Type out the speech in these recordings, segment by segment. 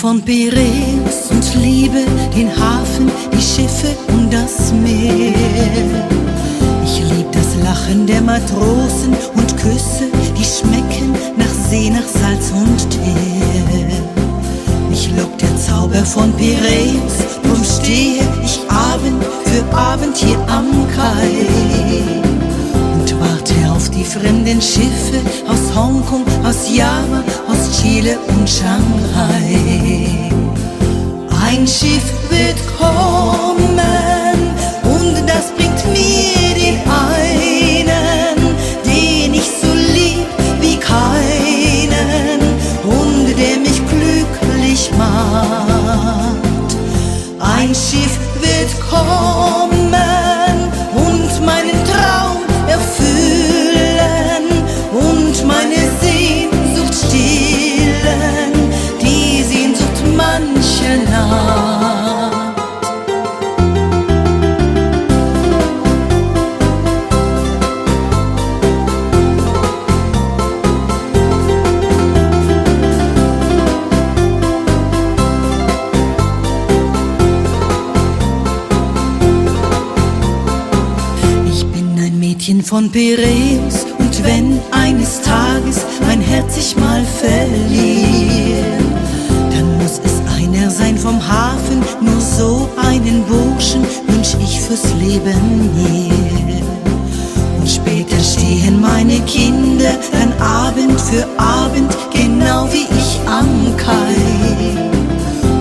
von Piräus und liebe den Hafen, die Schiffe und das Meer. Ich lieb das Lachen der Matrosen und Küsse, die schmecken nach See, nach Salz und Teer. Mich lockt der Zauber von Piräus, drum stehe ich Abend für Abend hier am Kai und warte auf die fremden Schiffe aus Hongkong, aus Java, aus Chile und Shanghai. Ein Schiff wird kommen und das bringt mir den einen, den ich so lieb wie keinen und der mich glücklich macht. Ein Schiff wird kommen und meinen Traum erfüllen und meine Sehnsucht stillen, die Sehnsucht mancher Nacht. Von Piräus, und wenn eines Tages mein Herz sich mal verliert, dann muss es einer sein vom Hafen, nur so einen Burschen wünsch ich fürs Leben mir. Und später stehen meine Kinder dann Abend für Abend, genau wie ich am Kai,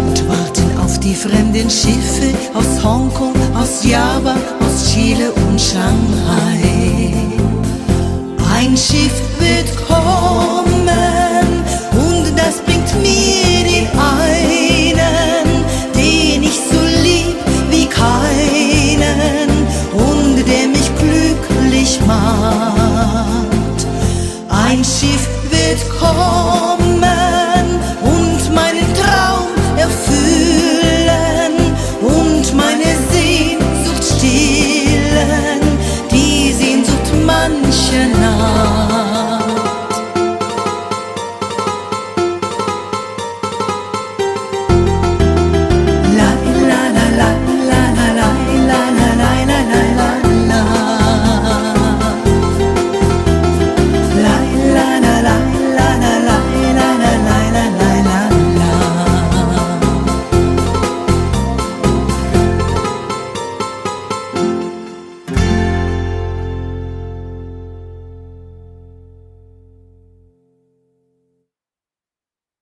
und warten auf die fremden Schiffe aus Hongkong, aus Java, aus Chile und Shanghai. Ein Schiff wird kommen und das bringt mir